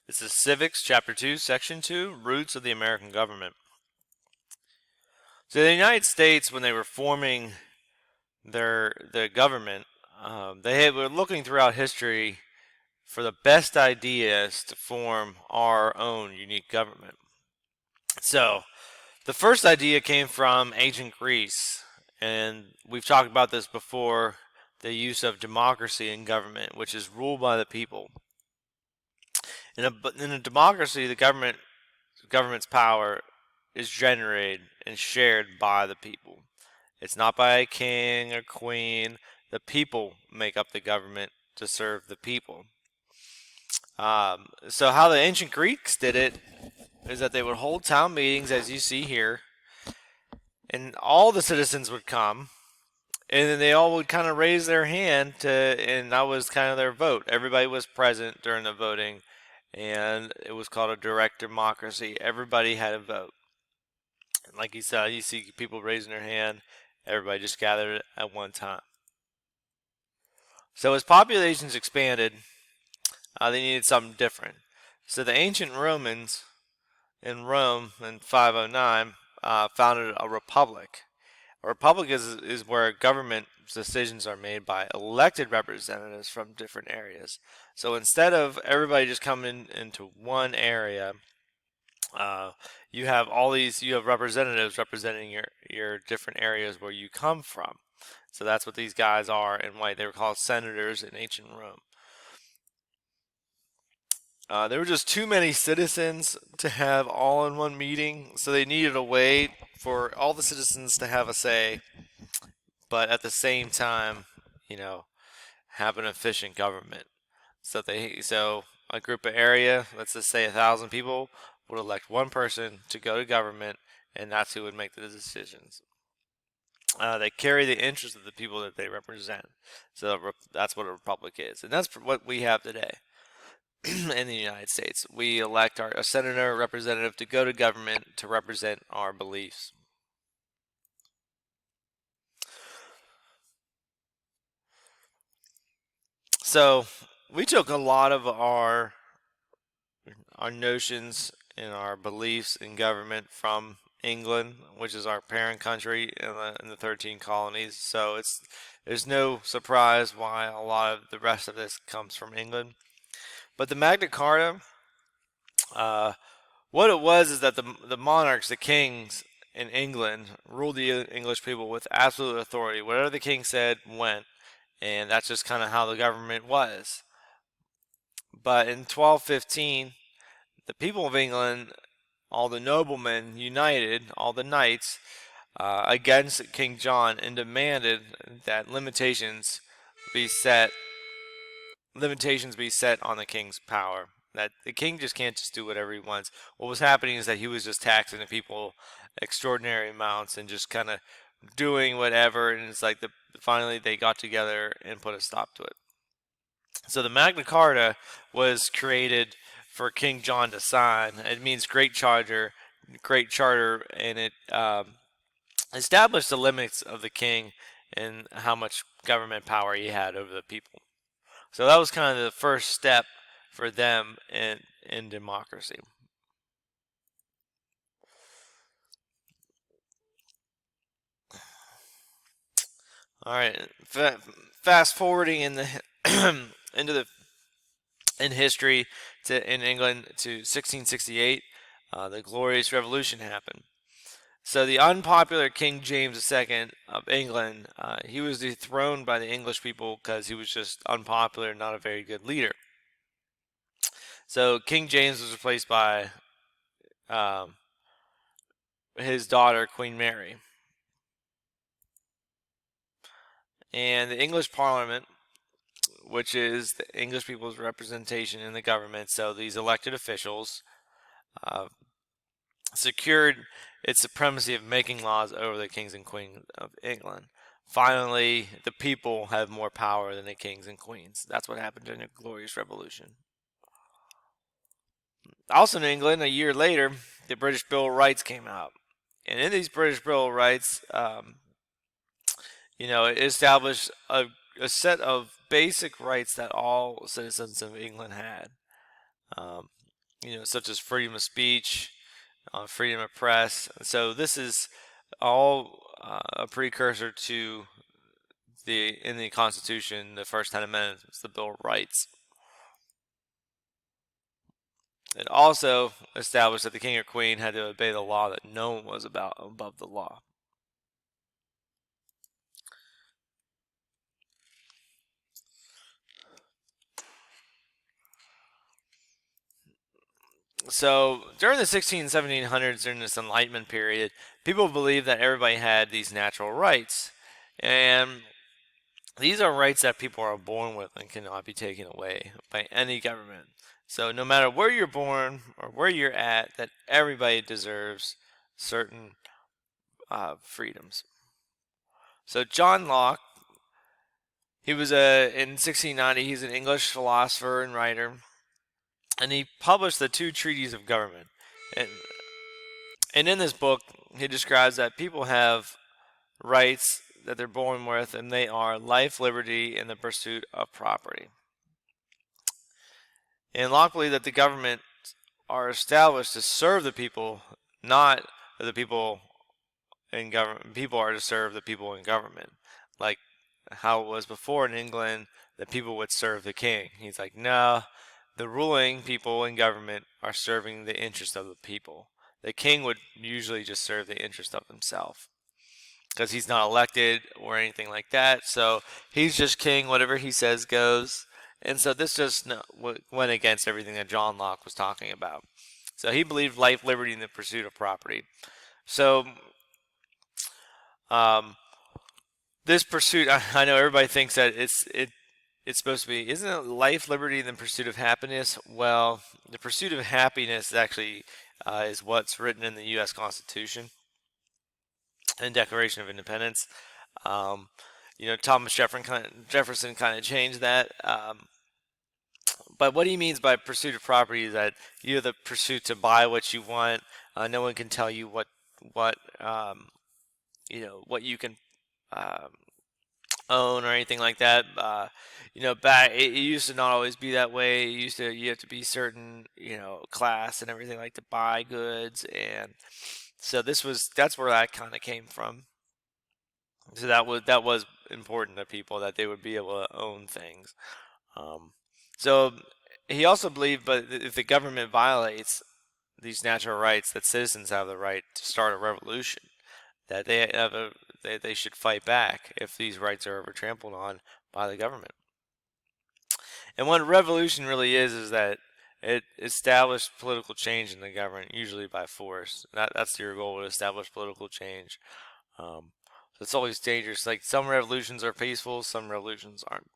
This is Civics, Chapter 2, Section 2, Roots of the American Government. So the United States, when they were forming their government, they were looking throughout history for the best ideas to form our own unique government. So the first idea came from ancient Greece, and we've talked about this before, the use of democracy in government, which is ruled by the people. In a democracy, the government's power is generated and shared by the people. It's not by a king or queen. The people make up the government to serve the people. So how the ancient Greeks did it is that they would hold town meetings, as you see here, and all the citizens would come, and then they all would kind of raise their hand and that was kind of their vote. Everybody was present during the voting, and it was called a direct democracy. Everybody had a vote. And like you said, you see people raising their hand. Everybody just gathered at one time. So as populations expanded, they needed something different. So the ancient Romans in Rome in 509 founded a republic. A republic is where government decisions are made by elected representatives from different areas. So instead of everybody just coming into one area, you have representatives representing your different areas where you come from. So that's what these guys are in white. They were called senators in ancient Rome. There were just too many citizens to have all in one meeting, so they needed a way for all the citizens to have a say, but at the same time, have an efficient government. So a group of area, let's just say 1,000 people, would elect one person to go to government, and that's who would make the decisions. They carry the interests of the people that they represent. So that's what a republic is, and that's what we have today. In the United States, we elect a senator or representative to go to government to represent our beliefs. So we took a lot of our notions and our beliefs in government from England, which is our parent country in the 13 colonies. So there's no surprise why a lot of the rest of this comes from England. But the Magna Carta, what it was is that the monarchs, the kings in England, ruled the English people with absolute authority. Whatever the king said went, and that's just kind of how the government was. But in 1215, the people of England, all the noblemen united, all the knights, against King John and demanded that limitations be set on the king's power. That the king just can't just do whatever he wants. What was happening is that he was just taxing the people extraordinary amounts and just kind of doing whatever. And it's like finally they got together and put a stop to it. So the Magna Carta was created for King John to sign. It means great charter, and it established the limits of the king and how much government power he had over the people. So that was kind of the first step for them in democracy. All right, fast forwarding in the in history in England to 1668, the Glorious Revolution happened. So the unpopular King James II of England, he was dethroned by the English people because he was just unpopular and not a very good leader. So King James was replaced by his daughter, Queen Mary. And the English Parliament, which is the English people's representation in the government, so these elected officials, secured its supremacy of making laws over the kings and queens of England. Finally, the people have more power than the kings and queens. That's what happened during the Glorious Revolution. Also in England, a year later, the British Bill of Rights came out. And in these British Bill of Rights, it established a set of basic rights that all citizens of England had. such as freedom of speech, freedom of press. So this is all a precursor to in the Constitution, the first 10 amendments, the Bill of Rights. It also established that the king or queen had to obey the law, that no one was above the law. So during the 1600s, 1700s, during this Enlightenment period, people believed that everybody had these natural rights. And these are rights that people are born with and cannot be taken away by any government. So no matter where you're born or where you're at, that everybody deserves certain freedoms. So John Locke, he was in 1690. He's an English philosopher and writer, and he published the Two Treatises of Government. And in this book, he describes that people have rights that they're born with, and they are life, liberty, and the pursuit of property. And Locke believed that the government are established to serve the people, not the people in government. People are to serve the people in government, like how it was before in England, that people would serve the king. He's like, no, the ruling people in government are serving the interest of the people. The king would usually just serve the interest of himself, because he's not elected or anything like that. So he's just king. Whatever he says goes. And so this just went against everything that John Locke was talking about. So he believed life, liberty, and the pursuit of property. So this pursuit, I know everybody thinks that it's supposed to be, isn't it life, liberty, and the pursuit of happiness? Well, the pursuit of happiness actually is what's written in the U.S. Constitution and Declaration of Independence. Thomas Jefferson kind of changed that. But what he means by pursuit of property is that you have the pursuit to buy what you want. No one can tell you what you can own or anything like that. Back it used to not always be that way. You have to be certain class and everything like to buy goods, and so that's where that kind of came from. So that was important to people, that they would be able to own things. So he also believed, but if the government violates these natural rights, that citizens have the right to start a revolution, that they should fight back if these rights are ever trampled on by the government. And what a revolution really is that it established political change in the government, usually by force. That's your goal, to establish political change. So it's always dangerous. Like, some revolutions are peaceful, some revolutions aren't.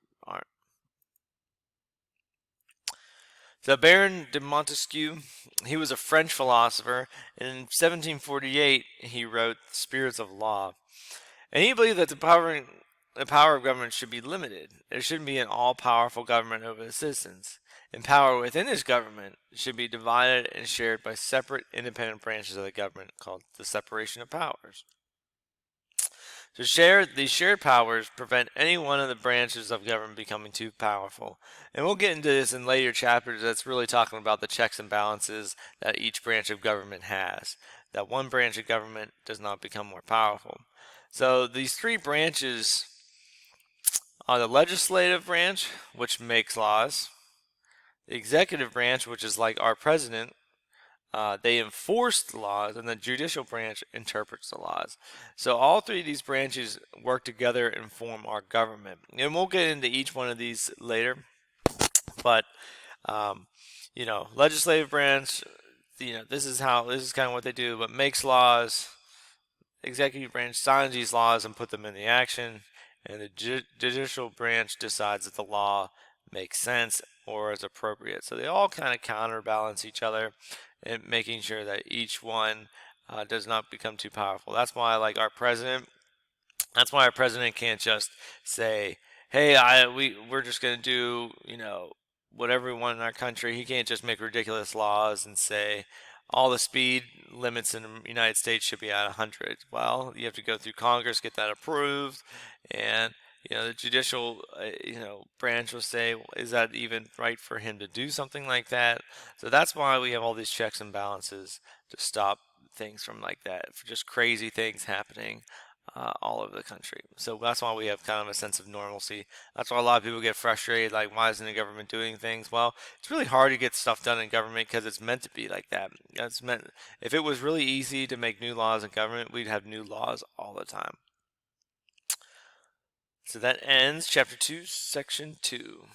So Baron de Montesquieu, he was a French philosopher, and in 1748 he wrote Spirits of Law. And he believed that the power of government should be limited. There shouldn't be an all-powerful government over the citizens. And power within this government should be divided and shared by separate independent branches of the government, called the separation of powers. So these shared powers prevent any one of the branches of government becoming too powerful. And we'll get into this in later chapters. That's really talking about the checks and balances that each branch of government has. That one branch of government does not become more powerful. So these three branches are the legislative branch, which makes laws. The executive branch, which is like our president, they enforce the laws, and the judicial branch interprets the laws. So all three of these branches work together and form our government. And we'll get into each one of these later. But legislative branch, this is kind of what they do, but makes laws. Executive branch signs these laws and put them into action, and the judicial branch decides if the law makes sense or is appropriate. So they all kind of counterbalance each other, and making sure that each one does not become too powerful. That's why, like, our president, can't just say, hey, we're just going to do, whatever we want in our country. He can't just make ridiculous laws and say all the speed limits in the United States should be at 100. Well, you have to go through Congress, get that approved, and The judicial, branch will say, "Well, is that even right for him to do something like that?" So that's why we have all these checks and balances to stop things from like that, for just crazy things happening all over the country. So that's why we have kind of a sense of normalcy. That's why a lot of people get frustrated, like, why isn't the government doing things? Well, it's really hard to get stuff done in government because it's meant to be like that. That's meant. If it was really easy to make new laws in government, we'd have new laws all the time. So that ends chapter 2, section 2.